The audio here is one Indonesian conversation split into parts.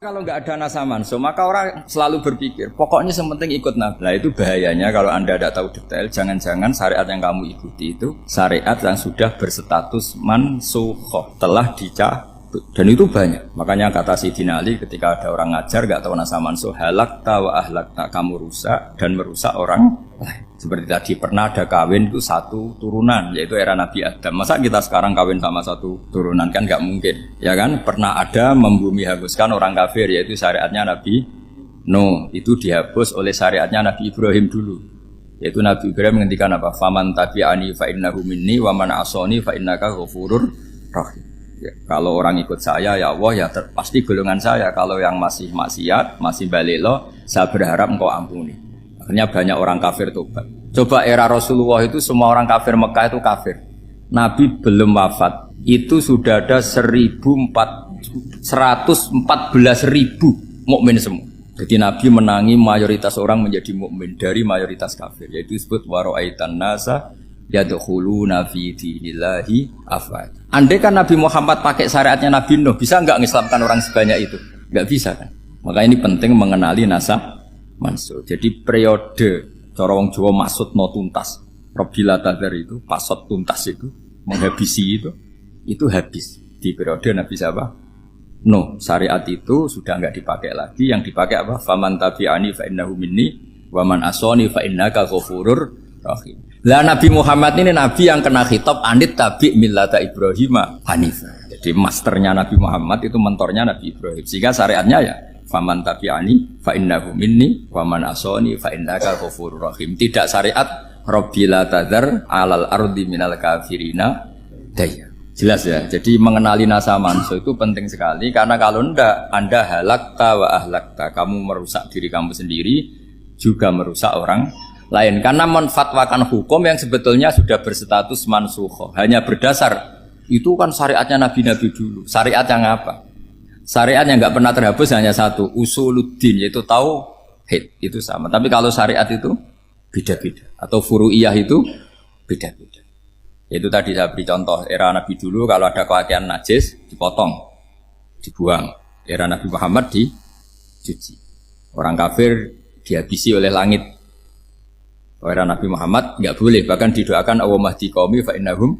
Kalau nggak ada nasa manso, maka orang selalu berpikir, pokoknya yang penting ikut Nabi. Nah itu bahayanya kalau Anda tidak tahu detail, jangan-jangan syariat yang kamu ikuti itu syariat yang sudah berstatus mansukhoh, telah dicabut. Dan itu banyak. Makanya kata Sayyidina Ali ketika ada orang ngajar nggak tahu nasa manso, halakta wa ahlakta, kamu rusak dan merusak orang lain. Seperti tadi pernah ada kawin itu satu turunan, yaitu era Nabi Adam. Masa kita sekarang kawin sama satu turunan, kan nggak mungkin, ya kan? Pernah ada membumi hanguskan orang kafir, yaitu syariatnya Nabi Nuh. Itu dihapus oleh syariatnya Nabi Ibrahim dulu, yaitu Nabi Ibrahim menghentikan apa? Faman tabi'ani fa innahu minni wa man asoni fa innaka ghafurur rahim. Ya, kalau orang ikut saya, ya Allah, ya pasti golongan saya. Kalau yang masih maksiat, masih balelo, saya berharap engkau ampuni. Akhirnya banyak orang kafir tobat. Coba era Rasulullah itu semua orang kafir Mekah itu kafir. Nabi belum wafat, itu sudah ada 114.000 mukmin semua. Jadi Nabi menangi mayoritas orang menjadi mukmin dari mayoritas kafir. Yaitu disebut wara'aitan nasa yadkhuluna fi dinillahi afwaj. Andai kan Nabi Muhammad pakai syariatnya Nabi Nuh, bisa enggak mengislamkan orang sebanyak itu? Enggak bisa kan? Maka ini penting mengenali nasab mansuh. Jadi periode cara wong Jawa maksud no tuntas. Robila tadar itu pasot tuntas itu menghabisi itu habis di periode Nabi siapa? No, syariat itu sudah enggak dipakai lagi. Yang dipakai apa? Faman tabi'ani fa innahu minni wa man asoni fa innaka ghafurur rahim. Lah Nabi Muhammad ini nabi yang kena khitab anit tabi' millata Ibrahim hanifah. Jadi masternya Nabi Muhammad itu mentornya Nabi Ibrahim. Sehingga syariatnya ya faman tabi'ani fa innahu minni wa man asoni fa innaka ghafurur rahim. Tidak syariat rabbila tadzar 'alal ardi minal kafirina daya. Jelas ya. Jadi mengenali nasa manso itu penting sekali karena kalau ndak Anda halakta wa ahlakta, kamu merusak diri kamu sendiri juga merusak orang lain karena menfatwakan hukum yang sebetulnya sudah berstatus mansukhoh. Hanya berdasar itu kan syariatnya nabi-nabi dulu. Syariat yang apa? Syariat yang nggak pernah terhapus hanya satu, usuluddin, yaitu tauhid, itu sama. Tapi kalau syariat itu beda-beda, atau furu'iyah itu beda-beda. Itu tadi saya beri contoh, era Nabi dulu kalau ada pakaian najis dipotong, dibuang. Era Nabi Muhammad dicuci. Orang kafir dihabisi oleh langit. Era Nabi Muhammad nggak boleh, bahkan didoakan Allahumma hdi qaumi fa innahum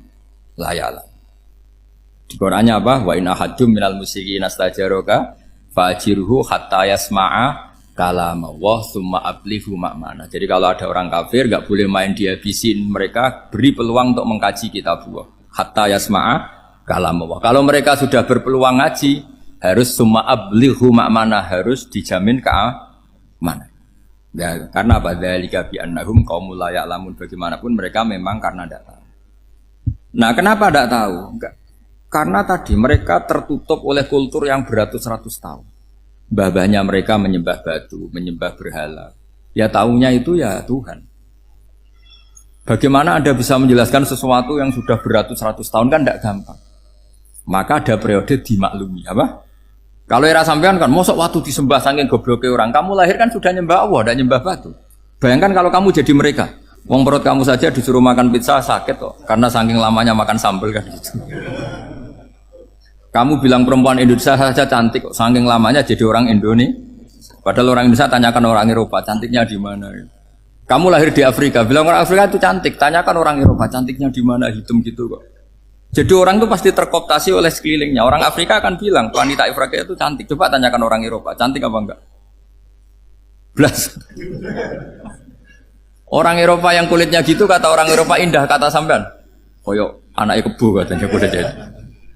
la ya'lamun. Di Qur'annya apa? Wa in ahadum minal musyrikin astajaraka fa'jirhu hatta yasma'a kalamullah tsumma ablighu ma'mana. Jadi kalau ada orang kafir enggak boleh main dihabisin, mereka beri peluang untuk mengkaji kitabullah hatta yasma'a kalamullah. Kalau mereka sudah berpeluang ngaji, harus tsumma ablighu ma'mana, harus dijamin keamanan. Ya, karena apa? Dzalika bi annahum qaumul la ya'lamun. Bagaimanapun mereka memang karena tidak tahu. Nah, kenapa tidak tahu? Enggak. Karena tadi mereka tertutup oleh kultur yang beratus-ratus tahun. Mbah-mbahnya mereka menyembah batu, menyembah berhala. Ya taunya itu ya Tuhan. Bagaimana Anda bisa menjelaskan sesuatu yang sudah beratus-ratus tahun kan tidak gampang. Maka ada periode dimaklumi. Apa? Kalau era sampean kan, mosok waktu disembah saking gobloknya orang. Kamu lahir kan sudah nyembah Allah, tidak nyembah batu. Bayangkan kalau kamu jadi mereka. Wong perut kamu saja disuruh makan pizza sakit kok. Karena saking lamanya makan sambal kan gitu. Kamu bilang perempuan Indonesia saja cantik kok, saking lamanya jadi orang Indonesia. Padahal orang Indonesia tanyakan orang Eropa, cantiknya di mana? Kamu lahir di Afrika, bilang orang Afrika itu cantik, tanyakan orang Eropa, cantiknya di mana? Hitam gitu kok. Jadi orang itu pasti terkooptasi oleh sekelilingnya. Orang Afrika akan bilang wanita Afrika itu cantik. Coba tanyakan orang Eropa, cantik apa enggak? Blas. Orang Eropa yang kulitnya gitu kata orang Eropa indah, kata sampean. Koyok anaknya kebo katanya udah jadi.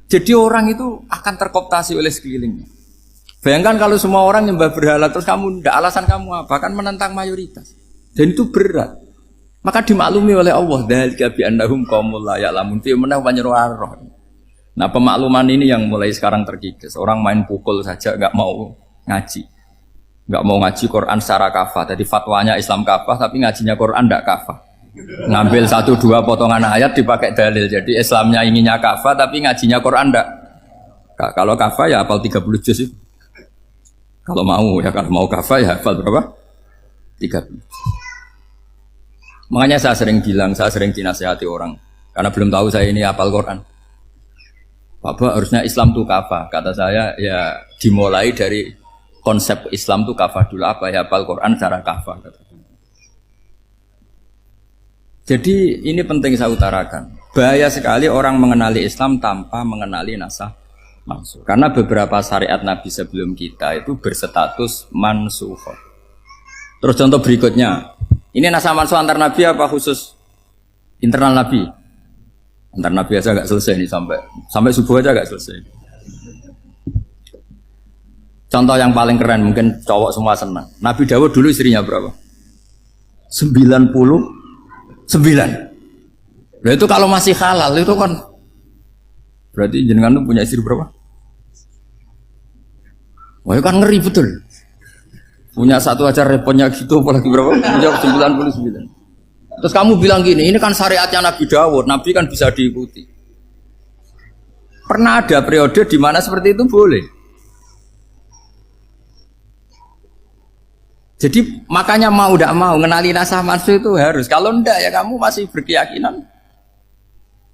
Jadi orang itu akan terkooptasi oleh sekelilingnya. Bayangkan kalau semua orang nyembah berhala terus kamu ndak, alasan kamu apa? Kan menentang mayoritas. Dan itu berat. Maka dimaklumi oleh Allah, dzalika bi annahum qaumul la ya'lamun fi manah panyeruarah. Nah, pemakluman ini yang mulai sekarang terkikis. Orang main pukul saja enggak mau ngaji. Enggak mau ngaji Quran secara kafah. Jadi fatwanya Islam kafah tapi ngajinya Quran enggak kafah. Ngambil 1-2 potongan ayat dipakai dalil. Jadi Islamnya inginnya kafah tapi ngajinya Quran enggak. Kalau kafah ya hafal 30 juz itu. Kalau mau ya, kalau mau kafah ya hafal berapa? 30. Makanya saya sering bilang, saya sering dinasihati orang karena belum tahu saya ini hafal Quran. Bapak harusnya Islam itu kafah. Kata saya ya dimulai dari konsep Islam itu kafah dulu apa ya, hafal Quran secara kafah. Jadi ini penting saya utarakan. Bahaya sekali orang mengenali Islam tanpa mengenali nasakh mansukh. Karena beberapa syariat Nabi sebelum kita itu berstatus mansukh. Terus contoh berikutnya, ini nasakh mansukh antar Nabi apa khusus internal Nabi? Antar Nabi aja agak selesai nih sampai subuh aja agak selesai. Contoh yang paling keren mungkin cowok semua senang. Nabi Dawud dulu istrinya berapa? 99. Nah itu kalau masih halal itu kan berarti jenengan tuh punya istri berapa? Wah itu kan ngeri betul. Punya satu aja repotnya gitu apalagi berapa? Punya 99. Terus kamu bilang gini, ini kan syariatnya Nabi Dawud, Nabi kan bisa diikuti. Pernah ada periode di mana seperti itu boleh. Jadi makanya mau tidak mau mengenali nasakh mansukh itu harus. Kalau ndak ya kamu masih berkeyakinan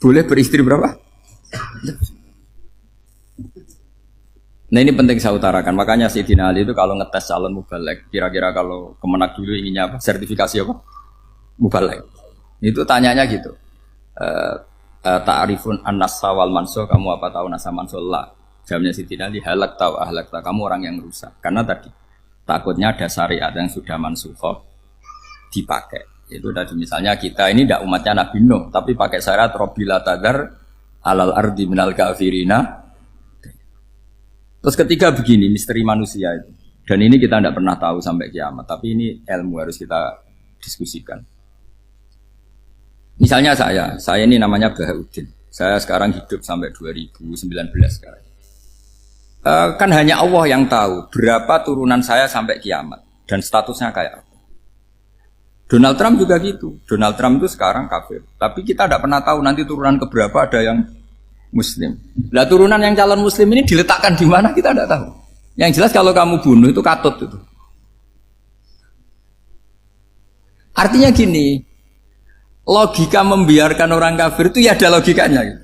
boleh beristri berapa? Nah ini penting saya utarakan. Makanya Sayyidina Ali itu kalau ngetes calon mubaligh, kira-kira kalau Kemenak dulu inginnya apa? Sertifikasi apa? Mubaligh. Itu tanyanya gitu. Ta'rifun an-nasakh wal mansukh, kamu apa tahu nasakh mansukh? La. Jawabnya Sayyidina Ali, halak tahu ahlak tahu. Kamu orang yang rusak. Karena tadi takutnya ada syariat yang sudah mansukh dipakai. Itu tadi misalnya kita ini tidak umatnya Nabi Nuh, tapi pakai syarat Robbila tadar alal ardi minal kafirina. Terus ketiga begini, misteri manusia itu. Dan ini kita tidak pernah tahu sampai kiamat, tapi ini ilmu harus kita diskusikan. Misalnya saya ini namanya Bahauddin. Saya sekarang hidup sampai 2019 sekarang. Kan hanya Allah yang tahu berapa turunan saya sampai kiamat dan statusnya kayak apa. Donald Trump juga gitu. Donald Trump itu sekarang kafir. Tapi kita tidak pernah tahu nanti turunan keberapa ada yang Muslim. Lah turunan yang calon Muslim ini diletakkan di mana kita tidak tahu. Yang jelas kalau kamu bunuh itu katut itu. Artinya gini, logika membiarkan orang kafir itu ya ada logikanya. Gitu.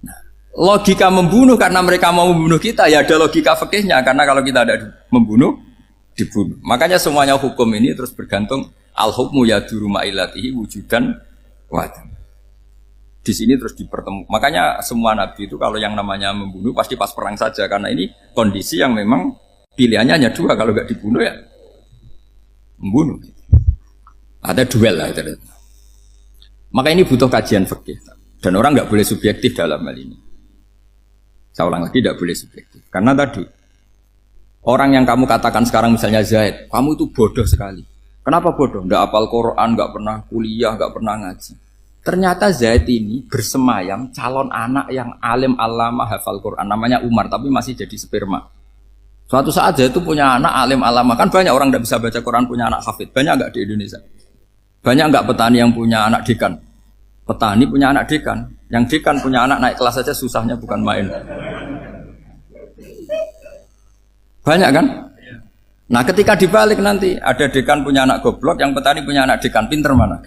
Nah, logika membunuh karena mereka mau membunuh kita ya ada logika fikihnya karena kalau kita ada membunuh dibunuh. Makanya semuanya hukum ini terus bergantung al-hukmu yaduru ma'ilatihi wujudan wa'adam. Di sini terus dipertemukan. Makanya semua nabi itu kalau yang namanya membunuh pasti pas perang saja karena ini kondisi yang memang pilihannya hanya dua, kalau nggak dibunuh ya membunuh. Ada duel lah itu. Maka ini butuh kajian fikih dan orang nggak boleh subjektif dalam hal ini. Saya ulang lagi, tidak boleh subjektif karena tadi orang yang kamu katakan sekarang misalnya Zaid, kamu itu bodoh sekali. Kenapa bodoh? Nggak hafal Quran, nggak pernah kuliah, nggak pernah ngaji. Ternyata Zaid ini bersemayam calon anak yang alim alama hafal Quran, namanya Umar, tapi masih jadi sperma. Suatu saat Zaid itu punya anak alim alama, kan banyak orang nggak bisa baca Quran punya anak hafid, banyak nggak di Indonesia? Banyak nggak petani yang punya anak dekan? Petani punya anak dekan, yang dekan punya anak naik kelas saja susahnya bukan main. Banyak kan? Nah ketika dibalik nanti ada dekan punya anak goblok, yang petani punya anak dekan pinter mana?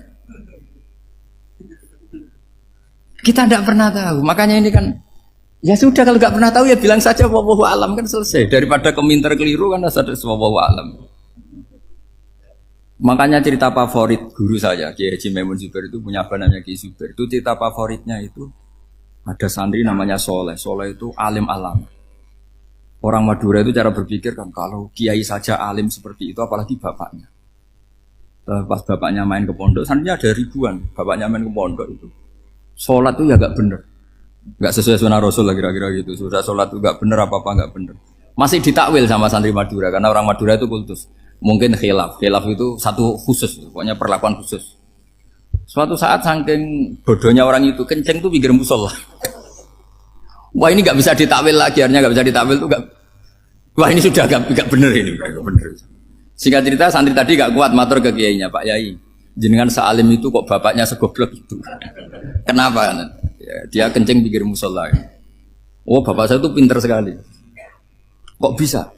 Kita tidak pernah tahu. Makanya ini kan ya sudah kalau nggak pernah tahu ya bilang saja wallahu alam kan selesai. Daripada keminter keliru kan ada wallahu alam. Makanya cerita favorit guru saya Kiai Haji Maimun Zubair itu punya apa namanya Kiai Zubair. Itu cerita favoritnya itu ada santri namanya Soleh. Soleh itu alim alam. Orang Madura itu cara berpikir kan kalau kiai saja alim seperti itu apalagi bapaknya. Pas bapaknya main ke pondok, santrinya ada ribuan. Bapaknya main ke pondok itu. Sholat itu ya gak bener. Gak sesuai sunnah Rasul lah kira-kira gitu. Sudah sholat itu gak bener apa-apa gak bener. Masih ditakwil sama santri Madura karena orang Madura itu kultus. Mungkin khilaf. Khilaf itu satu khusus, pokoknya perlakuan khusus. Suatu saat saking bodohnya orang itu kenceng tuh pinggir musola. Wah ini nggak bisa ditakwil lagi, akhirnya nggak bisa ditakwil tuh nggak. Wah ini sudah nggak bener ini, nggak bener. Singkat cerita santri tadi nggak kuat matur ke kiainya, Pak Yai, jenengan sealim itu kok bapaknya segoblok itu. Kenapa? Ya, dia kencing pinggir musola. Oh bapak saya itu pinter sekali. Kok bisa?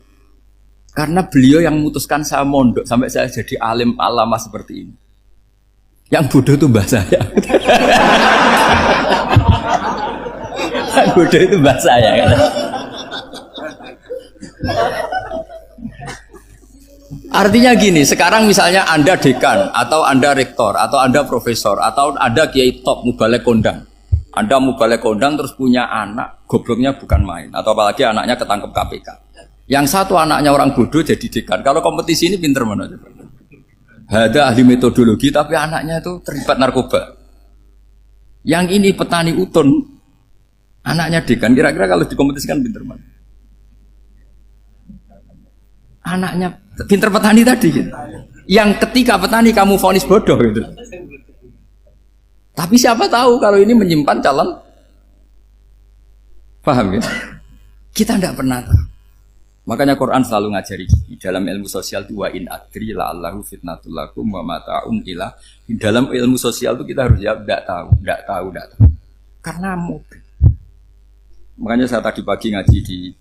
Karena beliau yang memutuskan saya mondok sampai saya jadi alim alama seperti ini. Yang bodoh itu mbah saya. Bodoh itu mbah saya kan. Artinya gini, sekarang misalnya Anda dekan, atau Anda rektor, atau Anda profesor, atau Anda kiai top, mubalek kondang. Anda mubalek kondang terus punya anak, gobloknya bukan main. Atau apalagi anaknya ketangkep KPK. Yang satu anaknya orang bodoh jadi dekan. Kalau kompetisi ini pinter mana? Ada ahli metodologi, tapi anaknya itu terlibat narkoba. Yang ini petani utun, anaknya dekan. Kira-kira kalau dikompetisikan pinter mana? Anaknya pinter petani tadi gitu. Yang ketika petani kamu vonis bodoh gitu. Tapi siapa tahu kalau ini menyimpan calon. Paham ya? Kita tidak pernah tahu. Makanya Quran selalu ngajari dalam ilmu sosial itu wa in adri la'allahu fitnatul lakum wa mata'un ila. Dalam ilmu sosial itu kita harus jawab tidak tahu. Karena mungkin. Makanya saya tadi pagi ngaji di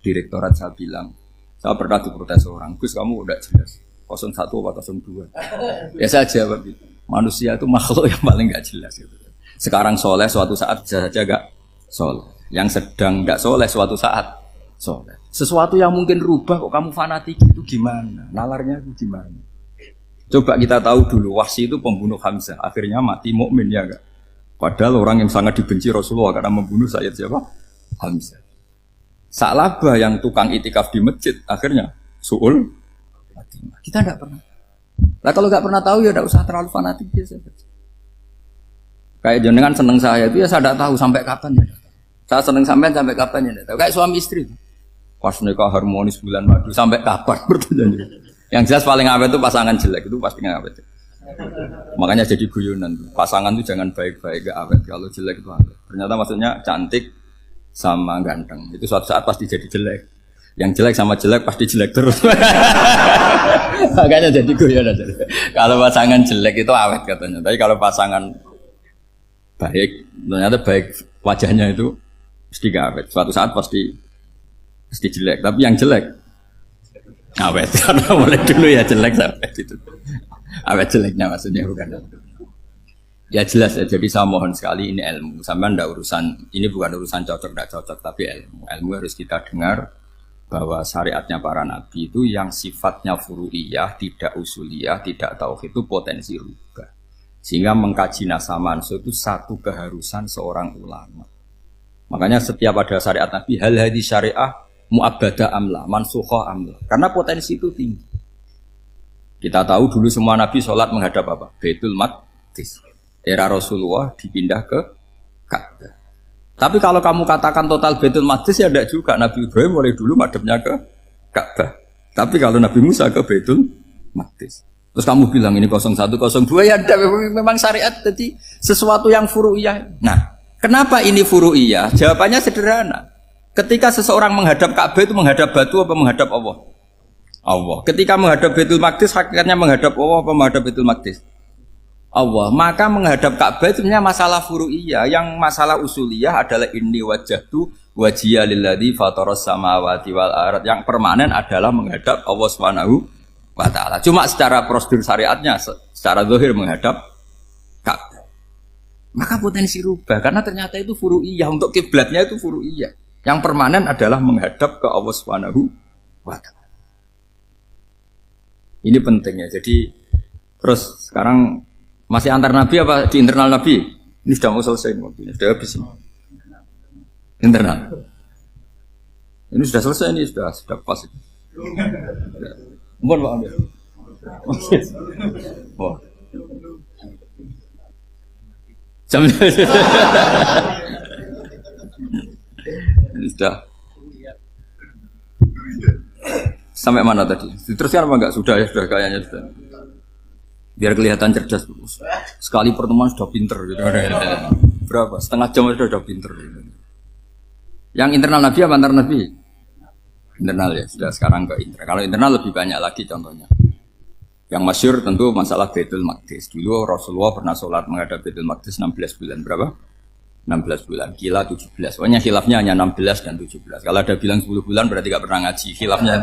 direktorat saya bilang, saya pernah diprotes orang, Gus kamu udah jelas 01 atau 02. Ya saya jawab gitu. Manusia itu makhluk yang paling gak jelas gitu. Sekarang soleh suatu saat bisa saja gak soleh. Yang sedang gak soleh suatu saat soleh. Sesuatu yang mungkin rubah kok kamu fanatik itu gimana? Nalarnya itu gimana? Coba kita tahu dulu Wahsy itu pembunuh Hamzah, akhirnya mati mukmin ya enggak? Padahal orang yang sangat dibenci Rasulullah karena membunuh Sayyid siapa? Hamzah. Sa'labah yang tukang itikaf di masjid akhirnya su'ul. Kita tidak pernah. Nah kalau nggak pernah tahu ya tidak usah terlalu fanatik biasa. Kayak jenengan seneng saya itu ya saya tidak tahu sampai kapan ya. Saya seneng sampai kapan ya tidak tahu. Kayak suami istri. Pas nikah harmonis bulan madu sampai kapan berarti. Yang jelas paling awet itu pasangan jelek itu pasti nggak awet. Makanya jadi guyonan. Pasangan itu jangan baik-baik gak awet. Kalau jelek itu awet. Ternyata maksudnya cantik sama ganteng itu suatu saat pasti jadi jelek. Yang jelek sama jelek pasti jelek terus. Makanya jadi guyon aja. Kalau pasangan jelek itu awet katanya. Tapi kalau pasangan baik, ternyata baik wajahnya itu pasti gak awet. Suatu saat pasti jelek. Tapi yang jelek awet karena mulai dulu ya jelek sampai gitu. Awet jeleknya maksudnya bukan. Ya jelas ya, jadi saya mohon sekali ini ilmu. Sampai ndak urusan, ini bukan urusan cocok ndak cocok, tapi ilmu. Ilmu harus kita dengar bahwa syariatnya para nabi itu yang sifatnya furu'iyah, tidak usuliyah, tidak tauhid itu potensi rubah. Sehingga mengkaji nasab mansukh itu satu keharusan seorang ulama. Makanya setiap ada syariat nabi, hal hadis syariah mu'abbadah amla, mansukhah amla. Karena potensi itu tinggi. Kita tahu dulu semua nabi sholat menghadap apa? Baitul Maqdis. Era Rasulullah dipindah ke Ka'bah. Tapi kalau kamu katakan total Baitul Maqdis ya tidak juga. Nabi Ibrahim mulai dulu madhabnya ke Ka'bah. Tapi kalau Nabi Musa ke Baitul Maqdis. Terus kamu bilang ini 01, 02 ya ada, memang syariat jadi sesuatu yang furu'iyah. Nah, kenapa ini furu'iyah? Jawabannya sederhana. Ketika seseorang menghadap Ka'bah itu menghadap batu apa menghadap Allah? Allah. Ketika menghadap Baitul Maqdis hakikatnya menghadap Allah apa menghadap Baitul Maqdis? Allah. Maka menghadap Ka'bah itu sebenarnya masalah furu'iyah. Yang masalah usuliyah adalah inni wajjahtu wajhiya lilladzi fataras samawati wal ardh. Yang permanen adalah menghadap Allah Subhanahu wa ta'ala. Cuma secara prosedur syariatnya secara zahir menghadap Ka'bah. Maka potensi rubah karena ternyata itu furu'iyah. Untuk kiblatnya itu furu'iyah. Yang permanen adalah menghadap ke Allah Subhanahu wa ta'ala. Ini pentingnya. Jadi terus sekarang masih antar nabi apa di internal nabi? Ini sudah mau selesai waktunya, sudah habis. Internal. Ini sudah selesai, ini sudah pas. Mohon Pak Amir. Oh. Jam ini sudah. Sampai mana tadi? Diteruskan apa enggak? Sudah ya, sudah kayaknya sudah. Biar kelihatan cerdas. Sekali pertemuan sudah pinter gitu. Berapa? Setengah jam sudah pinter gitu. Yang internal nabi apa antar nabi? Internal ya, sudah sekarang ke internal. Kalau internal lebih banyak lagi contohnya. Yang masyhur tentu masalah Baitul Maqdis. Dulu Rasulullah pernah sholat menghadap Baitul Maqdis 16 bulan. Berapa? 16 bulan. Kila 17. Pokoknya khilafnya hanya 16 dan 17. Kalau ada bilang 10 bulan berarti gak pernah ngaji khilafnya.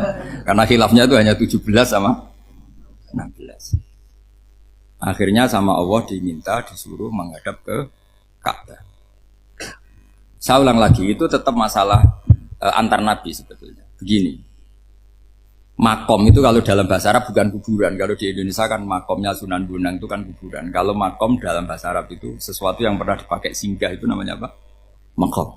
Karena khilafnya itu hanya 17 sama 16. Akhirnya sama Allah diminta disuruh menghadap ke Ka'bah. Saya ulang lagi, itu tetap masalah antar nabi sebetulnya. begini. Makom itu kalau dalam bahasa Arab bukan kuburan. Kalau di Indonesia kan makomnya Sunan Bonang itu kan kuburan. Kalau makom dalam bahasa Arab itu sesuatu yang pernah dipakai singgah itu namanya apa? Makom.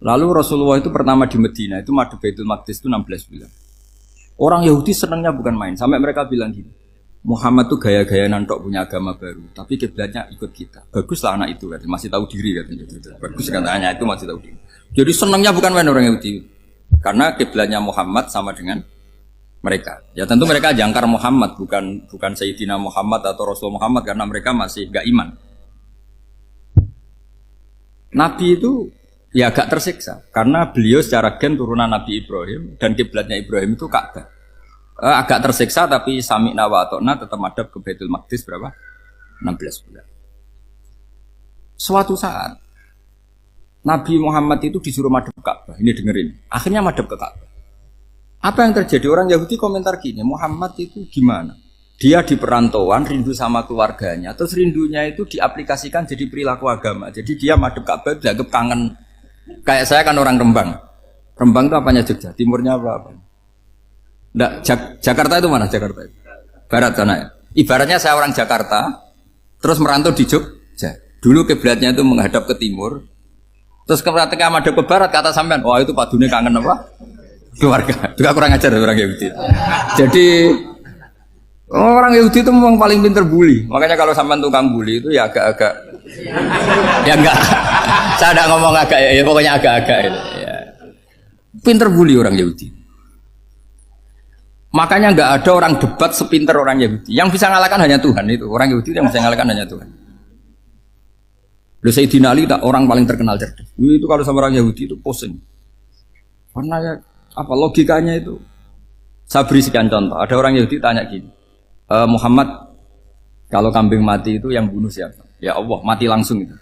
Lalu Rasulullah itu pertama di Medina itu madhep Baitul Maqdis itu 16 bulan. Orang Yahudi senangnya bukan main. Sampai mereka bilang gini, Muhammad tuh gaya-gaya nantok punya agama baru. Tapi kiblatnya ikut kita. Baguslah anak itu katanya. Masih tahu diri katanya. Bagus katanya itu masih tahu diri. Jadi senangnya bukan main orang Yahudi. Karena kiblatnya Muhammad sama dengan mereka. Ya tentu mereka jangkar Muhammad, bukan Sayyidina Muhammad atau Rasul Muhammad karena mereka masih gak iman. Nabi itu ya agak tersiksa karena beliau secara gen turunan Nabi Ibrahim dan kiblatnya Ibrahim itu Ka'bah. Agak tersiksa tapi sami'na wa ata'na tetap madhab ke Baitul Maqdis berapa? 16 bulan. Suatu saat Nabi Muhammad itu disuruh madhab Ka'bah. Ini dengerin. Akhirnya madhab ke Ka'bah. Apa yang terjadi? Orang Yahudi komentar gini, Muhammad itu gimana? Dia di perantauan, rindu sama keluarganya. Terus rindunya itu diaplikasikan jadi perilaku agama. Jadi dia madhab Ka'bah, dianggap kangen. Kayak saya kan orang Rembang. Rembang itu apanya Jogja? Timurnya apa? Nggak, Jakarta itu mana Jakarta itu? Barat sana ya? Ibaratnya saya orang Jakarta, terus merantau di Jogja. Dulu kiblatnya itu menghadap ke timur. Terus ketika madhab ke barat kata sampean, wah itu padune kangen apa? Keluarga. Juga kurang ajar orang Yahudi. Jadi orang Yahudi itu memang paling pinter bully. Makanya kalau sampean tukang bully itu ya agak-agak ya enggak. Saya enggak ngomong agak ya, pokoknya agak-agak ya. Pinter bully orang Yahudi. Makanya enggak ada orang debat sepinter orang Yahudi. Yang bisa ngalahkan hanya Tuhan itu. Orang Yahudi yang bisa ngalahkan hanya Tuhan. Sayyidina Ali tak orang paling terkenal cerdas. Itu kalau sama orang Yahudi itu pusing. Karena ya apa logikanya itu? Saya beri sekian contoh. Ada orang Yahudi tanya gini, Muhammad, kalau kambing mati itu yang bunuh siapa? Ya Allah, mati langsung itu.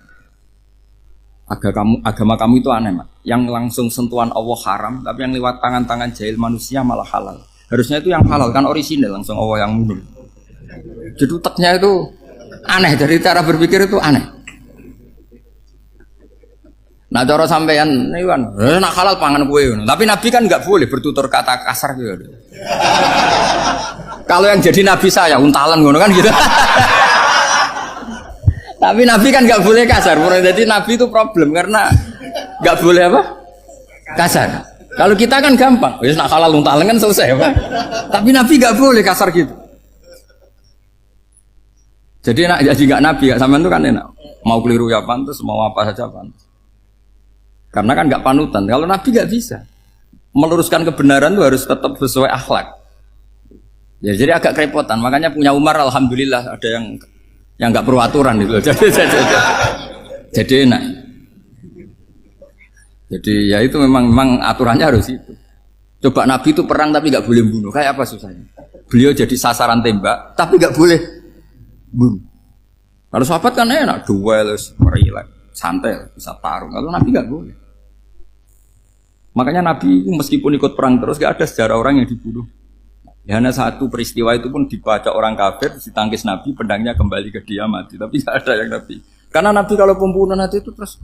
Agama kamu itu aneh, Mak. Yang langsung sentuhan Allah haram, tapi yang lewat tangan-tangan jahil manusia malah halal. Harusnya itu yang halal kan orisinal langsung Allah yang bunuh. Jadi utaknya itu aneh, dari cara berpikir itu aneh. Nah cara sampean ini kan, nak halal pangan kue. Tapi Nabi kan nggak boleh bertutur kata kasar gitu. Kalau yang jadi Nabi saya untalan ngono kan gitu. Tapi Nabi kan nggak boleh kasar. Jadi Nabi itu problem karena nggak boleh apa? Kasar. Kalau kita kan gampang, wis nak halal untalan kan selesai apa? Tapi Nabi nggak boleh kasar gitu. Jadi nak jadi nggak Nabi, nggak sampean itu kan enak. Mau keliru ya pantas, mau apa saja pantas. Karena kan nggak panutan. Kalau Nabi nggak bisa meluruskan kebenaran itu harus tetap sesuai akhlak. Ya, jadi agak kerepotan. Makanya punya Umar, alhamdulillah ada yang nggak perlu aturan itu. Jadi enak. Jadi ya itu memang aturannya harus itu. Coba Nabi itu perang tapi nggak boleh bunuh. Kayak apa susahnya? Beliau jadi sasaran tembak tapi nggak boleh bunuh. Kalau sahabat kan enak, duel, merilek, santai, bisa tarung. Kalau Nabi nggak boleh. Makanya Nabi meskipun ikut perang terus gak ada sejarah orang yang dibunuh. Ya, hanya satu peristiwa itu pun dibaca orang kafir, ditangkis Nabi, pedangnya kembali ke dia mati. Tapi gak ada yang Nabi. Karena Nabi kalau pembunuh nanti itu terus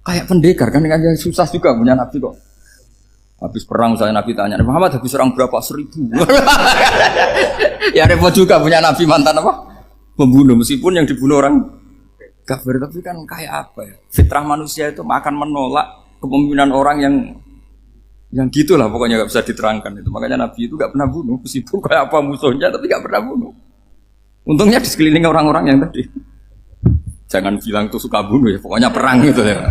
kayak pendekar kan susah juga punya Nabi kok. Habis perang saya Nabi tanya, Muhammad habis perang berapa? 1000. Ya repot juga punya Nabi mantan apa? Pembunuh meskipun yang dibunuh orang kafir. Tapi kan kayak apa ya? Fitrah manusia itu akan menolak kepemimpinan orang yang gitulah pokoknya nggak bisa diterangkan itu. Makanya Nabi itu nggak pernah bunuh meskipun kayak apa musuhnya tapi nggak pernah bunuh. Untungnya di sekeliling orang-orang yang tadi. Jangan bilang tuh suka bunuh ya, pokoknya perang gitu ya.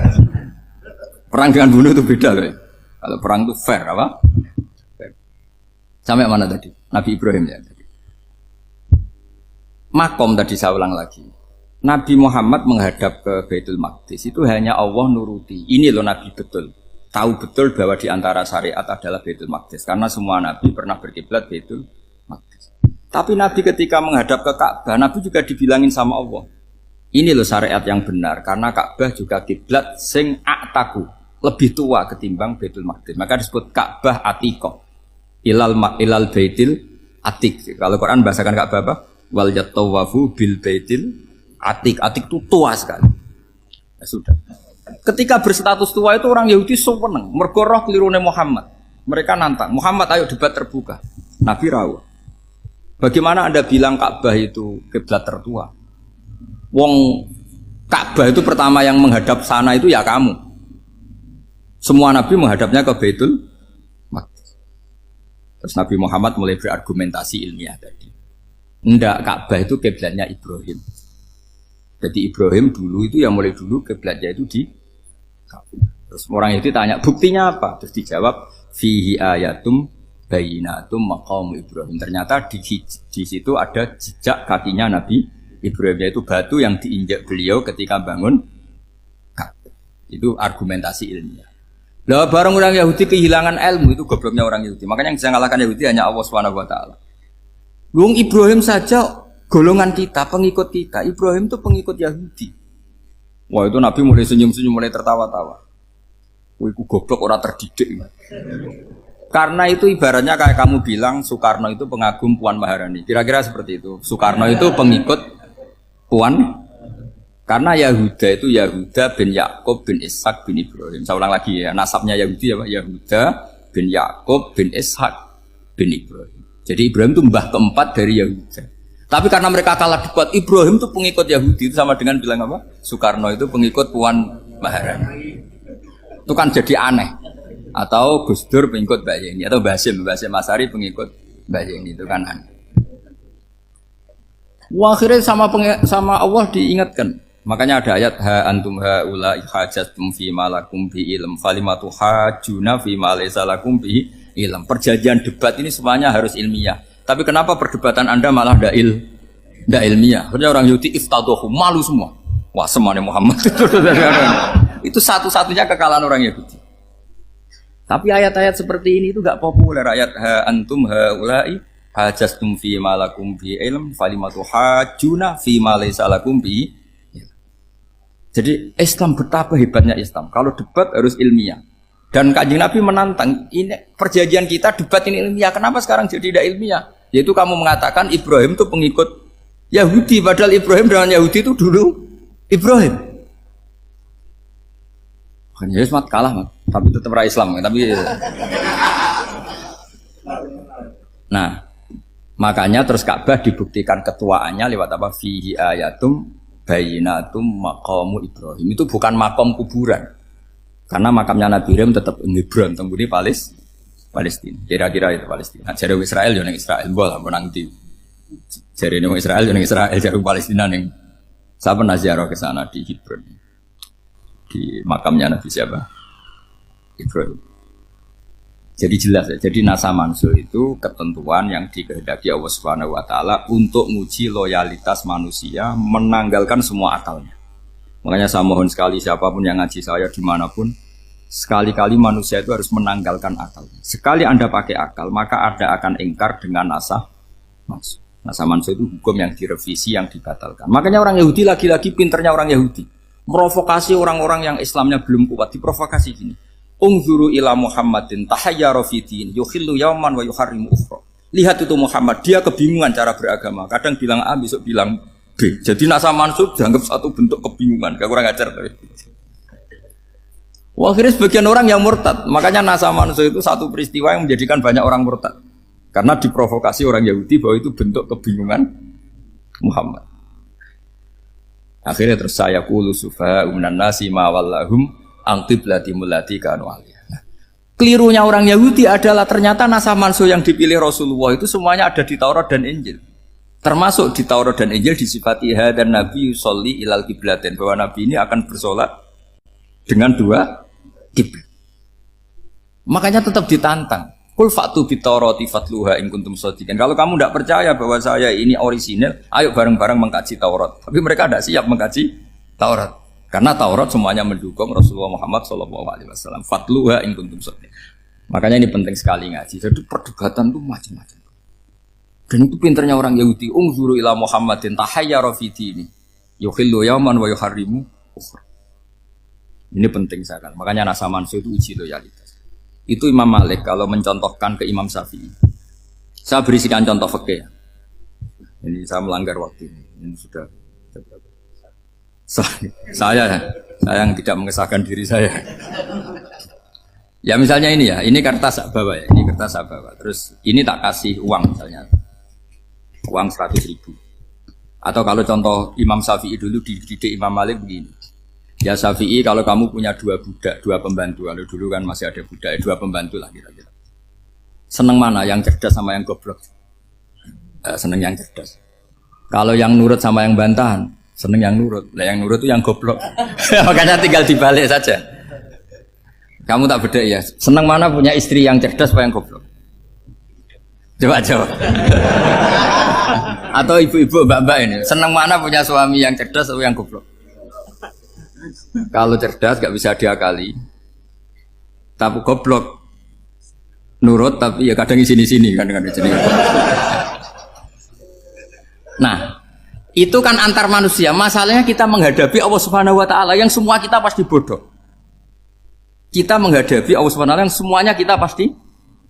Perang dengan bunuh itu beda loh ya. Kalau perang itu fair apa? Fair. Sampai mana tadi? Nabi Ibrahim ya tadi. Makom tadi saya ulang lagi. Nabi Muhammad menghadap ke Baitul Maqdis itu hanya Allah nuruti. Ini loh Nabi betul. Tahu betul bahwa di antara syariat adalah Baitul Maqdis karena semua Nabi pernah berkiblat Baitul Maqdis. Tapi Nabi ketika menghadap ke Ka'bah, Nabi juga dibilangin sama Allah. Ini loh syariat yang benar karena Ka'bah juga kiblat sing a'taku, lebih tua ketimbang Baitul Maqdis. Maka disebut Ka'bah Atiqah. Ilal Baitil Atiq. Kalau Quran bahasakan Ka'bah apa? Wal yatawafu bil Baitil Atiq. Atiq itu tua sekali. Ya sudah. Ketika berstatus tua itu orang Yahudi seneng mergo roh kelirune Muhammad. Mereka nantang, Muhammad ayo debat terbuka. Nabi rawuh. Bagaimana Anda bilang Ka'bah itu kiblat tertua? Wong Ka'bah itu pertama yang menghadap sana itu ya kamu. Semua Nabi menghadapnya ke Baitul Maqdis. Terus Nabi Muhammad mulai berargumentasi ilmiah tadi. Enggak, Ka'bah itu kiblatnya Ibrahim. Jadi Ibrahim dulu itu yang mulai dulu kiblatnya itu di Ka'bah. Terus orang itu tanya, buktinya apa? Terus dijawab, fihi ayatum bayinatum maqam Ibrahim. Ternyata di situ ada jejak kakinya Nabi Ibrahim, yaitu batu yang diinjak beliau ketika bangun Ka'bah. Itu argumentasi ilmiah. Lah barang orang Yahudi kehilangan ilmu, itu gobloknya orang Yahudi. Makanya yang bisa mengalahkan Yahudi hanya Allah Subhanahu wa taala. Wong Ibrahim saja golongan kita, pengikut kita. Ibrahim itu pengikut Yahudi. Wah, itu Nabi mulai senyum-senyum, mulai tertawa-tawa. Wah, itu goblok, orang terdidik. Karena itu ibaratnya kayak kamu bilang Soekarno itu pengagum Puan Maharani. Kira-kira seperti itu. Soekarno itu pengikut Puan. Karena Yahuda itu Yahuda bin Yakub bin Ishak bin Ibrahim. Saya ulang lagi ya, nasabnya Yahudi ya Pak. Yahuda bin Yakub bin Ishak bin Ibrahim. Jadi Ibrahim itu mbah keempat dari Yahuda. Tapi karena mereka kalah debat, Ibrahim itu pengikut Yahudi. Itu sama dengan bilang apa? Soekarno itu pengikut Puan Maharani. Itu kan jadi aneh. Atau Gus Dur pengikut Mbak Yeni. Atau Basim Asari pengikut Mbak Yeni. Itu kan aneh. Wah, akhirnya sama Allah diingatkan. Makanya ada ayat ha antum haula hajatum fi malakum bi ilm falimatu hajuna fi ma laysa lakum bi ilm. Perjanjian debat ini semuanya harus ilmiah. Tapi kenapa perdebatan Anda malah ndak ilmiah? Karena orang Yahudi iftadohu, malu semua. Wah, semuanya Muhammad itu satu-satunya kekalahan orang Yahudi. Tapi ayat-ayat seperti ini itu enggak populer. Ayat ha antum haula'i hajastum fi malakum bi ilm falimatu hajuna fi ma laysa lakum bi. Jadi Islam betapa hebatnya Islam. Kalau debat harus ilmiah. Dan Kanjeng Nabi menantang, ini perjanjian kita debat ini ilmiah. Kenapa sekarang jadi tidak ilmiah? Yaitu kamu mengatakan Ibrahim itu pengikut Yahudi. Padahal Ibrahim dengan Yahudi itu dulu Ibrahim. Makanya Yesus kalah, tapi tetap rakyat Islam. Tapi nah, makanya terus Ka'bah dibuktikan ketuaannya lewat apa? Fihi ayatum bayinatum maqamu Ibrahim. Itu bukan makam kuburan. Karena makamnya Nabi Ibrahim tetap Hebron, tempat Palestina. Kira-kira itu Palestina. Jare Israel yo ning Israel, bola menang di. Jare ning Israel yo ning Israel, jare Palestina ning. Saya pernah ziarah ke sana di Hebron. Di makamnya Nabi siapa? Ibrahim. Jadi jelas ya. Jadi nasa mansul itu ketentuan yang dikehendaki Allah Subhanahu wa taala untuk menguji loyalitas manusia, menanggalkan semua akalnya. Makanya saya mohon sekali siapapun yang ngaji saya dimanapun, sekali-kali manusia itu harus menanggalkan akal. Sekali Anda pakai akal, maka Anda akan ingkar dengan nasa mansul. Nasa mansul itu hukum yang direvisi, yang dibatalkan. Makanya orang Yahudi lagi-lagi pinternya orang Yahudi. Merovokasi orang-orang yang Islamnya belum kuat, diprovokasi gini. Unzuru ila Muhammadin tahayyara fi din yukhillu yawman wa yuharrimu ukhra. Lihat itu Muhammad, dia kebingungan cara beragama. Kadang bilang A, besok bilang B. Jadi nasa mansub dianggap satu bentuk kebingungan. Gak kurang ajar tapi. Wah, akhirnya sebagian orang yang murtad. Makanya nasa mansub itu satu peristiwa yang menjadikan banyak orang murtad. Karena diprovokasi orang Yahudi bahwa itu bentuk kebingungan Muhammad. Akhirnya terus saya qulu sufa minan nasi ma wallahum angqiblati mulati kanu aliyah. Nah, kelirunya orang Yahudi adalah ternyata nasa mansuh yang dipilih Rasulullah itu semuanya ada di Taurat dan Injil. Termasuk di Taurat dan Injil disifati dan Nabi yusolli ilal kiblatin, bahwa Nabi ini akan bersolat dengan dua kiblat. Makanya tetap ditantang. Qul fa'tu bit Taurati fatluha in kuntum shadiqin. Kalau kamu tidak percaya bahwa saya ini orisinil, ayo bareng-bareng mengkaji Taurat. Tapi mereka tidak siap mengkaji Taurat. Karena Taurat semuanya mendukung Rasulullah Muhammad SAW. Fatluha in kuntum shadiqin. Makanya ini penting sekali ngaji. Jadi perdebatan itu macam-macam. Dan itu pinternya orang Yahudi. Unzuru ila Muhammadin tahayyara fi dini yukhillu yawman wa yuharrimu ukhra. Ini penting sekali. Makanya nasa mansuh itu uji loyalitas. Itu Imam Malik kalau mencontohkan ke Imam Syafi'i. Saya berisikan contoh fikih. Ini saya melanggar waktu ini. Ini sudah saya yang tidak mengesahkan diri saya. Ya misalnya ini ya, ini kertas sak bawa ya, ini kertas sak bawa. Terus ini tak kasih uang misalnya, uang 100.000. Atau kalau contoh Imam Syafi'i dulu dididik Imam Malik begini. Ya Syafi'i kalau kamu punya 2 budak, 2 pembantu, kalau dulu kan masih ada budak, 2 pembantu lah kira-kira. Seneng mana, yang cerdas sama yang goblok? Seneng yang cerdas. Kalau yang nurut sama yang bantahan, seneng yang nurut. Lah yang nurut itu yang goblok. Makanya tinggal dibalik saja. Kamu tak beda ya. Seneng mana punya istri yang cerdas apa yang goblok? Coba jawab. Atau ibu-ibu mbak-mbak ini, seneng mana punya suami yang cerdas atau yang goblok? Kalau cerdas gak bisa diakali. Tapi goblok nurut tapi ya kadang di sini-sini kan di sini. Nah, itu kan antar manusia. Masalahnya kita menghadapi Allah Subhanahu wa taala yang semua kita pasti bodoh. Kita menghadapi Allah Subhanahu wa taala yang semuanya kita pasti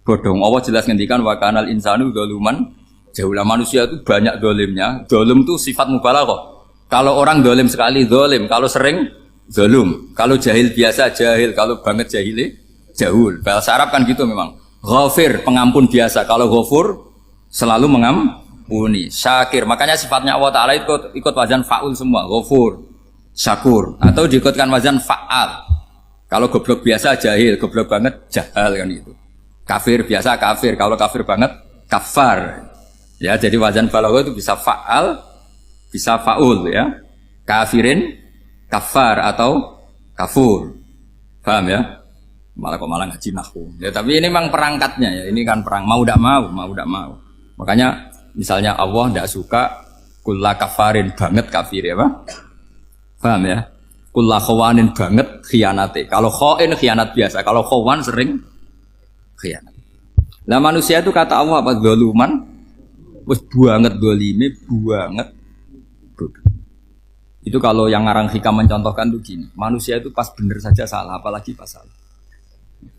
bodoh. Allah jelas ngendikan wa kanal insanu dzaluman jauhlah, manusia itu banyak dolimnya. Dolim itu sifat mubalaghah. Kalau orang dolim sekali dolim, kalau sering zalum, kalau jahil biasa jahil, kalau banget jahil jahul. Bahasa Arab kan gitu memang. Ghafir pengampun biasa, kalau ghafur selalu mengampuni. Syakir, makanya sifatnya Allah Taala ikut wazan faul semua. Ghafur, syakur, atau diikutkan wazan faal. Kalau goblok biasa jahil, goblok banget jahal kan itu. Kafir biasa kafir, kalau kafir banget kafar. Ya, jadi wazan balagha itu bisa faal, bisa faul ya. Kafirin, kafar atau kafur. Paham ya? Malah ngaji nahwu. Ya, tapi ini memang perangkatnya ya. Ini kan perang mau tidak mau. Makanya misalnya Allah tidak suka kulla kafarin banget kafir ya, Pak? Paham ya? Kulla khawanin banget khianate. Kalau khain khianat biasa, kalau khawan sering khianat. Nah, manusia itu kata Allah apa? Zaluman. Wis banget dolime, banget. Itu kalau yang ngarang hikam mencontohkan tuh gini. Manusia itu pas bener saja salah, apalagi pas salah.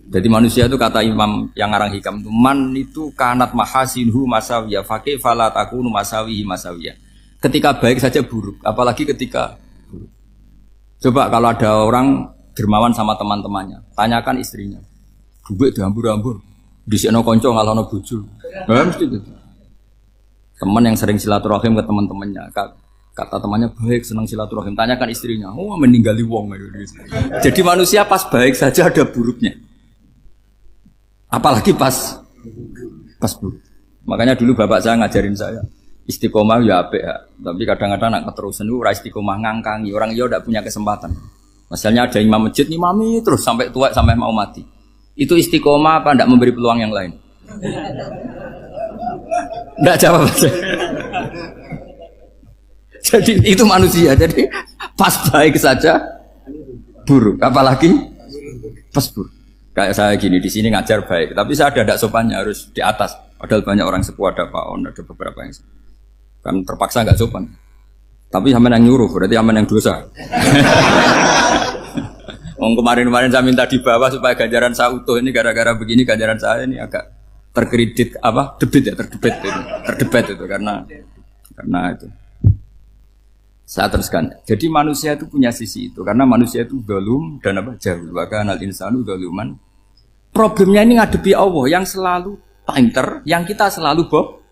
Jadi manusia itu kata Imam yang ngarang hikam itu man itu kanat mahasinhu masawiyah fakih falat akunu masawihi masawiyah. Ketika baik saja buruk, apalagi ketika buruk. Coba kalau ada orang dermawan sama teman-temannya, tanyakan istrinya. Duit diambur-ambur, disikno konco ngalono bojo. Nah, mesti gitu. Teman yang sering silaturahim ke teman-temannya, kata temannya baik, senang silaturahim, tanyakan istrinya. Oh, meninggali wong. Jadi manusia pas baik saja ada buruknya. Apalagi pas buruk. Makanya dulu bapak saya ngajarin saya istiqomah ya apik ya. Tapi kadang-kadang nak keterusan itu istiqomah ngangkangi orang dia tidak punya kesempatan. Misalnya ada imam masjid imami terus sampai tua sampai mau mati. Itu istiqomah apa tidak memberi peluang yang lain? Tidak jawab aja. Jadi itu manusia. Jadi pas baik saja buruk. Apalagi pas buruk. Kayak saya gini di sini ngajar baik, tapi saya ada sopannya harus di atas. Padahal banyak orang sepuh, ada Pak On, ada beberapa yang kan terpaksa nggak sopan. Tapi sama yang nyuruh, berarti sama yang dosa. Kemarin saya minta di bawah supaya ganjaran saya utuh, ini gara-gara begini ganjaran saya ini agak terkredit apa terdebat itu karena itu. Saya teruskan. Jadi manusia itu punya sisi itu karena manusia itu dzalum dan apa jahil. Wa kanal insanu dzaluman. Problemnya ini ngadepi Allah yang selalu pinter, yang kita selalu bodoh.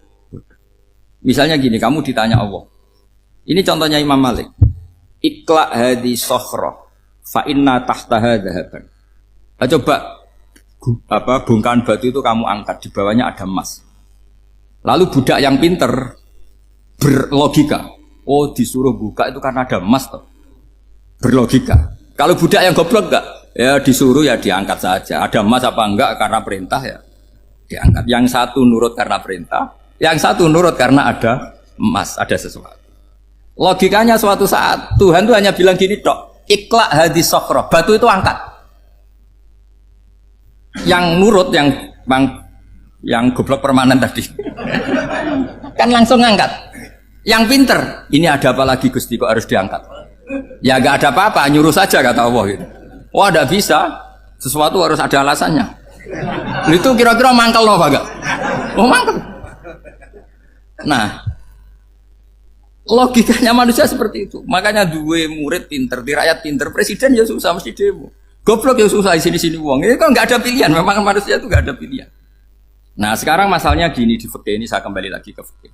Misalnya gini, kamu ditanya Allah. Ini contohnya Imam Malik. Ikla hadi sokhra fa inna tahtaha dhahaban. Coba bongkahan batu itu kamu angkat, di bawahnya ada emas. Lalu budak yang pinter berlogika, oh disuruh buka itu karena ada emas toh. Berlogika. Kalau budak yang goblok enggak, ya disuruh ya diangkat saja. Ada emas apa enggak karena perintah ya diangkat. Yang satu nurut karena perintah, yang satu nurut karena ada emas, ada sesuatu. Logikanya suatu saat Tuhan tuh hanya bilang gini tok, ikla hadis sokro, batu itu angkat. Yang nurut yang goblok permanen tadi kan langsung ngangkat. Yang pinter, ini ada apa lagi Gusti kok harus diangkat? Ya gak ada apa-apa, nyuruh saja kata Allah gitu. Wah tidak bisa, sesuatu harus ada alasannya. Itu kira-kira mangkel loh gak? Oh mangkel. Nah, logikanya manusia seperti itu. Makanya dua murid pinter, di rakyat pinter, presiden ya susah mesti demo. Goblok ya susah di sini uang. Ini kan nggak ada pilihan. Memang manusia itu nggak ada pilihan. Nah sekarang masalahnya gini di fikih ini saya kembali lagi ke fikih.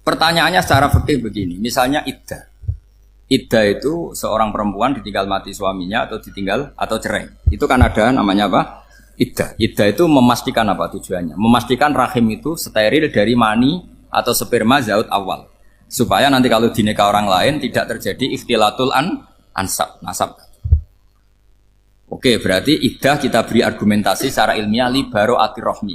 Pertanyaannya secara fikih begini. Misalnya iddah. Iddah itu seorang perempuan ditinggal mati suaminya atau ditinggal atau cerai. Itu kan ada namanya apa? Iddah. Iddah itu memastikan apa tujuannya? Memastikan rahim itu steril dari mani atau sperma zaut awal. Supaya nanti kalau dinikah orang lain tidak terjadi ikhtilatul nasab. Oke, berarti iddah kita beri argumentasi secara ilmiah li baro'atir rohmi.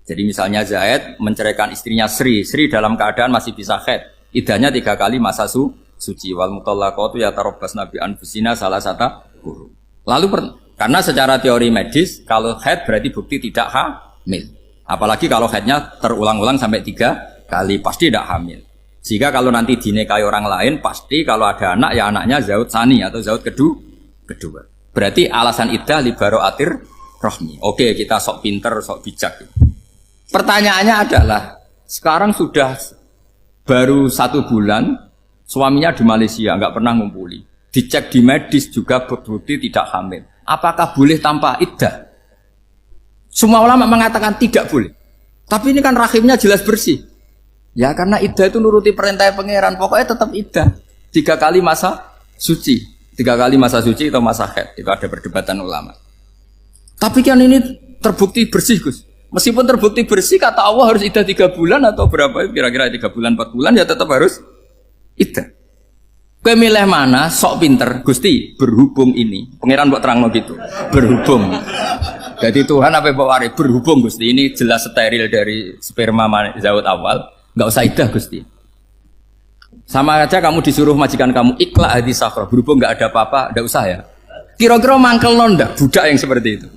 Jadi misalnya Zaid menceraikan istrinya Sri dalam keadaan masih bisa haid. Iddahnya 3 kali masa suci. Wal mutallaqatu yatarabbasna bi anfusina salah satu guru. Lalu karena secara teori medis kalau haid berarti bukti tidak hamil. Apalagi kalau haidnya terulang-ulang sampai 3 kali pasti tidak hamil. Jika kalau nanti dinikahi orang lain pasti kalau ada anak ya anaknya zaud sani atau zaud kedua. Berarti alasan iddah li baro'atir rohmi. Oke, kita sok pinter, sok bijak. Pertanyaannya adalah, sekarang sudah baru 1 bulan, suaminya di Malaysia, nggak pernah ngumpuli. Dicek di medis juga berbukti tidak hamil. Apakah boleh tanpa iddah? Semua ulama mengatakan tidak boleh. Tapi ini kan rahimnya jelas bersih. Ya karena iddah itu nuruti perintah pangeran, pokoknya tetap iddah. 3 kali masa suci. 3 kali masa suci atau masa haid. Itu ada perdebatan ulama. Tapi kan ini terbukti bersih, Gus. Meskipun terbukti bersih, kata Allah harus iddah 3 bulan atau berapa? Kira-kira 3 bulan, 4 bulan, ya tetap harus iddah. Kowe milih mana? Sok pinter. Gusti, berhubung ini. Pangeran mbok terangno gitu. Berhubung. Jadi Tuhan apa mbok wari? Berhubung Gusti. Ini jelas steril dari sperma zaut awal. Enggak usah iddah, Gusti. Sama aja kamu disuruh majikan kamu ikhla hadis sakhra, berhubung nggak ada apa-apa, nggak usah ya. Kira-kira mangkel nondak budak yang seperti itu.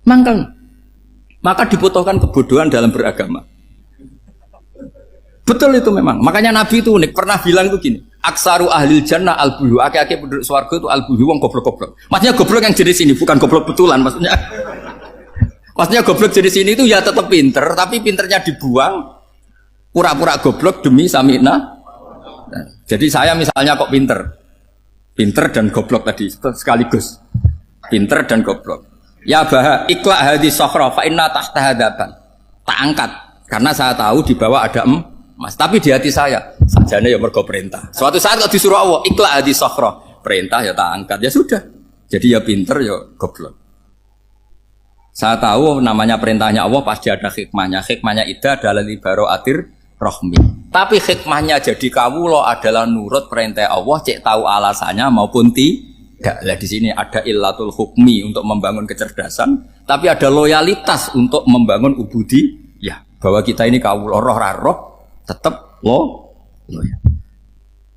Mangkel. Maka dibutuhkan kebodohan dalam beragama. Betul itu memang. Makanya Nabi itu unik, pernah bilang itu gini, aksaru ahlil jannah al-buhu, aki-aki penduduk swarga itu al-buhu wong goblok-goblok. Maksudnya goblok yang jenis ini, bukan goblok betulan maksudnya. Maksudnya goblok jenis ini itu ya tetap pinter, tapi pinternya dibuang pura-pura goblok demi sami'na. Jadi saya misalnya kok pinter dan goblok tadi sekaligus, pinter dan goblok. Ya bah, ikhla hadis sakhra fa inna tahta hadaban. Tak angkat karena saya tahu di bawah ada emas. Tapi di hati saya sajane ya mergo perintah. Suatu saat kok disuruh Allah ikhla hadis sakhra, perintah ya tak angkat ya sudah. Jadi ya pinter ya goblok. Saya tahu namanya perintahnya Allah pasti ada hikmahnya. Hikmahnya iddah adalah li baro'atir rohmi. Tapi hikmahnya jadi kawula adalah nurut perintah Allah, cek tahu alasannya maupun tidak. Lah di sini ada illatul hukmi untuk membangun kecerdasan, tapi ada loyalitas untuk membangun ubudi. Ya, bahwa kita ini kawula roh tetap loyal.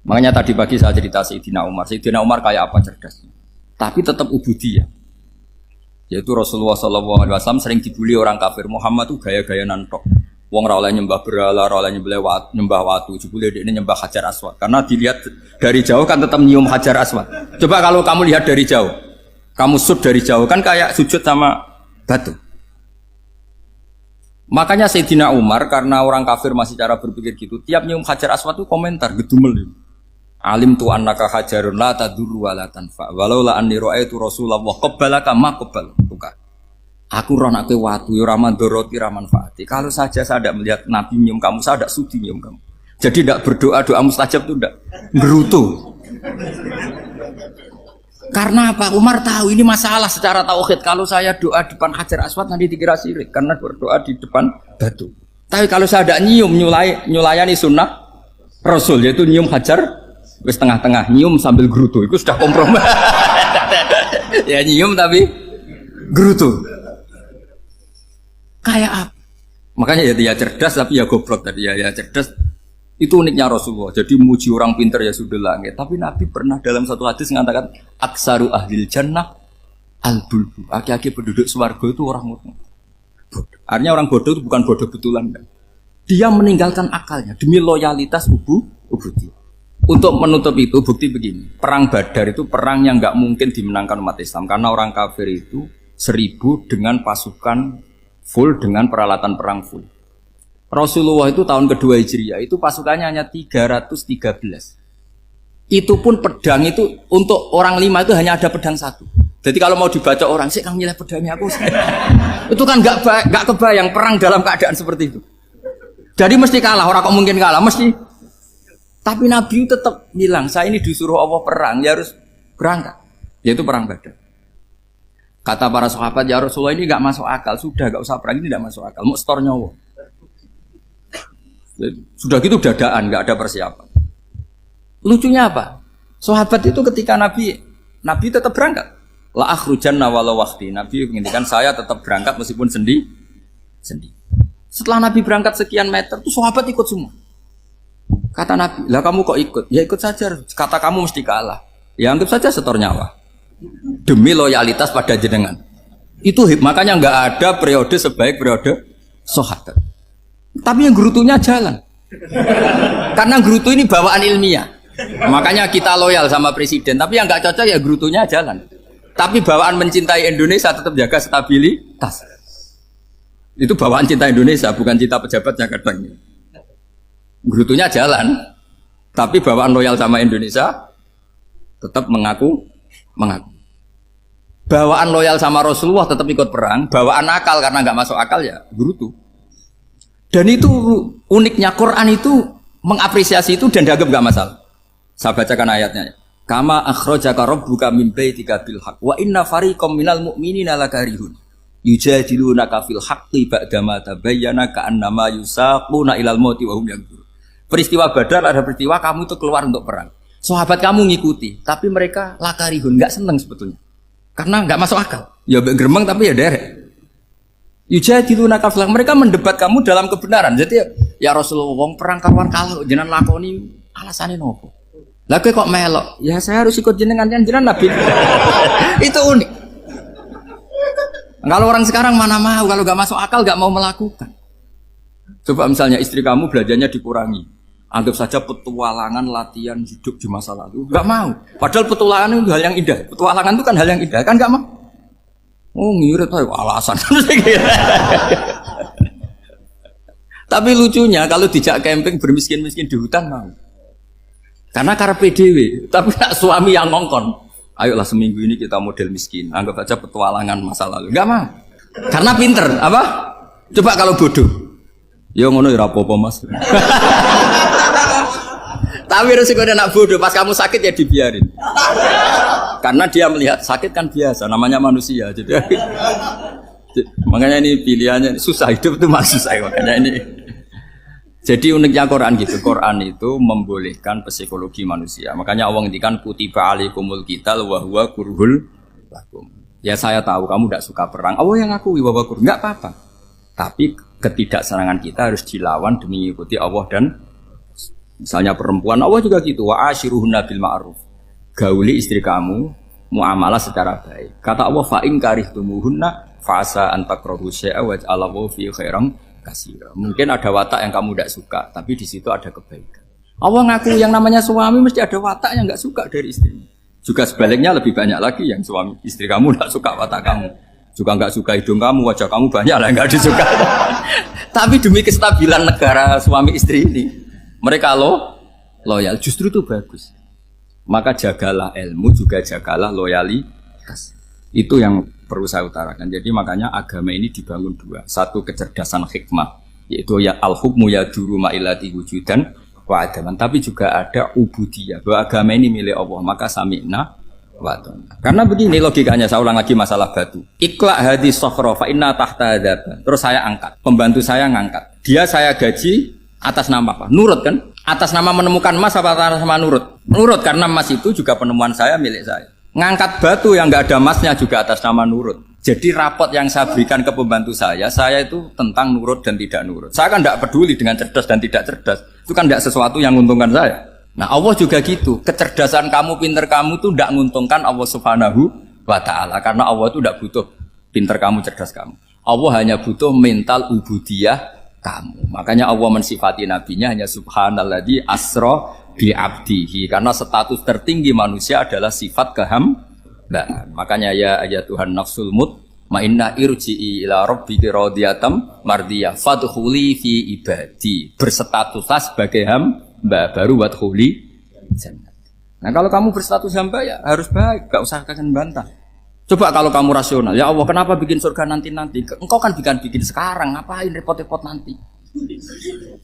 Makanya tadi pagi saya cerita Sayyidina Umar. Sayyidina Umar kayak apa cerdasnya? Tapi tetap ubudi ya. Yaitu Rasulullah SAW sering dibully orang kafir. Muhammad tuh gaya-gaya nantok. Wong ra oleh nyembah berhala, ra oleh nyembah watu, jebule dekne nyembah Hajar Aswad. Karena dilihat dari jauh kan tetap nyium Hajar Aswad. Coba kalau kamu lihat dari jauh, kamu sujud dari jauh kan kayak sujud sama batu. Makanya Sayyidina Umar karena orang kafir masih cara berpikir gitu, tiap nyium Hajar Aswad itu komentar gedumel. Alim tu annaka hajarun la tadurru wa la tanfa. Walau la anni ra'aitu Rasulullah qabbalaka ma qabbal. Aku roh nak watu ya ora mandoroti ora manfaati. Kalau saja saya tidak melihat Nabi nyium kamu, saya tidak sudi nyium kamu. Jadi tidak berdoa doa mustajab itu tidak gerutu. Karena apa? Umar tahu ini masalah secara tauhid. Kalau saya doa depan Hajar Aswad nanti dikira syirik karena berdoa di depan batu. Tapi kalau saya tidak nyium nyulayani sunnah Rasul yaitu nyium Hajar wis tengah-tengah nyium sambil gerutu itu sudah kompromi. Ya nyium tapi gerutu. Kayak apa? Makanya ya dia cerdas tapi ya goblok tadi ya cerdas. Itu uniknya Rasulullah. Jadi muji orang pintar ya sudah langit. Tapi Nabi pernah dalam satu hadis mengatakan aksaru ahlil jannah al-bulbu. Aki-aki penduduk swarga itu orang bodoh. Artinya orang bodoh itu bukan bodoh betulan. Kan? Dia meninggalkan akalnya demi loyalitas ubudi. Untuk menutup itu bukti begini. Perang Badar itu perang yang nggak mungkin dimenangkan umat Islam karena orang kafir itu 1000 dengan pasukan full dengan peralatan perang full. Rasulullah itu tahun kedua Hijriah itu pasukannya hanya 313. Itu pun pedang itu untuk orang 5 itu hanya ada pedang 1. Jadi kalau mau dibaca orang, sih kamu nyileh pedangnya aku. Itu kan nggak kebayang perang dalam keadaan seperti itu. Jadi mesti kalah, orang kok mungkin kalah, mesti. Tapi Nabi tetap bilang, saya ini disuruh Allah perang, ya harus berangkat. Yaitu perang Badar. Kata para sahabat, ya Rasulullah ini nggak masuk akal, sudah nggak usah perang, ini nggak masuk akal, mau setor nyawa. Sudah gitu dadaan, nggak ada persiapan. Lucunya apa? Sahabat itu ketika Nabi tetap berangkat. La akhrujanna walau waqti. Nabi menginginkan saya tetap berangkat meskipun sendi. Setelah Nabi berangkat sekian meter, tuh sahabat ikut semua. Kata Nabi, lah kamu kok ikut? Ya ikut saja. Kata kamu mesti kalah. Ya anggap saja setor nyawa. Demi loyalitas pada jenengan. Itu makanya nggak ada periode sebaik periode sahabat. Tapi yang gerutunya jalan. Karena gerutu ini bawaan ilmiah. Makanya kita loyal sama presiden. Tapi yang nggak cocok ya gerutunya jalan. Tapi bawaan mencintai Indonesia tetap jaga stabilitas. Itu bawaan cinta Indonesia, bukan cinta pejabatnya kadang. Gerutunya jalan, tapi bawaan loyal sama Indonesia tetap mengaku. Bawaan loyal sama Rasulullah tetap ikut perang, bawaan akal karena nggak masuk akal ya gerutu. Dan itu uniknya Quran itu mengapresiasi itu dan dianggap nggak masalah. Saya bacakan ayatnya. Kama akhrajaka rabbuka min baitika bil haqq wa inna fariqam minal mu'minina lakarihun yujadilunaka fil haqqi ba'dama tabayyana ka'annama yusaquna ilal mauti wa hum yanzurun. Peristiwa Badar ada peristiwa kamu itu keluar untuk perang. Sahabat kamu ngikuti, tapi mereka lakarihun, enggak senang sebetulnya. Karena enggak masuk akal. Ya geremeng tapi ya derek. Yujadilunaka fil haqq, mereka mendebat kamu dalam kebenaran. Jadi ya Rasulullah wong perang kawan kalau jenengan lakoni alasane nopo? Lah kok melok? Ya saya harus ikut jenengan kan jenengan Nabi. Itu unik. Kalau orang sekarang mana mau, kalau gak masuk akal gak mau melakukan. Coba misalnya istri kamu belajarnya dikurangi. Anggap saja petualangan latihan hidup di masa lalu. Gak mau. Padahal petualangan itu hal yang indah. Petualangan itu kan hal yang indah, kan gak mau. Oh ngirit aja alasan. Tapi lucunya kalau dijak camping bermiskin-miskin di hutan mau. Karena karpe dhewe, tapi nak suami yang ngongkon. Ayolah seminggu ini kita model miskin, anggap aja petualangan masa lalu. Enggak mau. Karena pinter, apa? Coba kalau bodoh. Ya ngono ya apa-apa Mas. Tapi resikonya nak bodoh, pas kamu sakit ya dibiarin. Karena dia melihat sakit kan biasa, namanya manusia. Jadi makanya ini pilihannya susah, hidup itu masih susah makanya ini. Jadi uniknya Quran gitu, Quran itu membolehkan psikologi manusia. Makanya Allah ngendikan kutiba alaikumul qital wa huwa kurhul lakum. Ya saya tahu kamu tidak suka perang. Allah yang ngakui bahwa kurhul, enggak apa-apa. Tapi ketidaksenangan kita harus dilawan demi mengikuti Allah dan misalnya perempuan Allah juga gitu. Wa ashiruhunna bil ma'ruf. Gauli istri kamu muamalah secara baik. Kata Allah fa in karihtumuhunna fa asa an takrahu syai'a wa ja'alallahu fi khairan kasira. Mungkin ada watak yang kamu tidak suka, tapi di situ ada kebaikan. Allah ngaku yang namanya suami mesti ada watak yang nggak suka dari istrinya. Juga sebaliknya lebih banyak lagi yang suami istri kamu tidak suka watak kamu. Juga nggak suka hidung kamu, wajah kamu banyak lah nggak disuka. Tapi demi kestabilan negara suami istri ini, mereka loyal. Justru itu bagus. Maka jagalah ilmu, juga jagalah loyalitas. Itu yang perlu saya utarakan. Jadi makanya agama ini dibangun dua. Satu kecerdasan hikmah, yaitu ya al-hukmu yaduru ma'ilati wujudan wa adaman. Tapi juga ada ubudiyah, bahwa agama ini milik Allah. Maka sami'na wa ata'na. Karena begini logikanya, saya ulang lagi masalah batu. Iqla hadis sokhra fa inna tahta adaba. Terus saya angkat, pembantu saya ngangkat. Dia saya gaji atas nama apa? Nurut kan? Atas nama menemukan emas apa atas nama nurut? Nurut, karena emas itu juga penemuan saya, milik saya. Ngangkat batu yang nggak ada emasnya juga atas nama nurut. Jadi rapot yang saya berikan ke pembantu saya itu tentang nurut dan tidak nurut. Saya kan tidak peduli dengan cerdas dan tidak cerdas. Itu kan tidak sesuatu yang menguntungkan saya. Nah Allah juga gitu. Kecerdasan kamu, pinter kamu itu tidak menguntungkan Allah Subhanahu wa Ta'ala. Karena Allah itu tidak butuh pinter kamu, cerdas kamu. Allah hanya butuh mental ubudiyah kamu. Makanya Allah mensifati nabinya hanya subhanalladzi asra bi abdihi, karena status tertinggi manusia adalah sifat kehambaan. Makanya ya Tuhan nafsul mutmainnah irji'i ila rabbiki radiyatan mardiyah fadkhuli fi ibadi. Berstatuslah sebagai hamba baru wadkhuli jannah. Nah kalau kamu berstatus hamba ya harus baik, gak usah kalian bantah. Coba kalau kamu rasional, ya Allah kenapa bikin surga nanti-nanti? Engkau kan bikin sekarang, ngapain repot-repot nanti?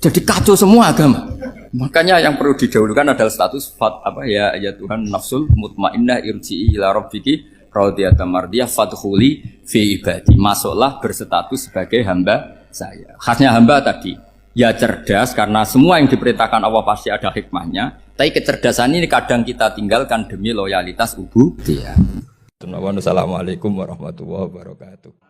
Jadi kacau semua agama. Makanya yang perlu didahulukan adalah status ya Tuhan nafsul mutmainnah irji'i ila rabbiki radiyatan mardiyah fadkhuli fi ibadi. Masuklah berstatus sebagai hamba saya. Khasnya hamba tadi, ya cerdas karena semua yang diperintahkan Allah pasti ada hikmahnya. Tapi kecerdasan ini kadang kita tinggalkan demi loyalitas ubudiyah. Assalamualaikum warahmatullahi wabarakatuh.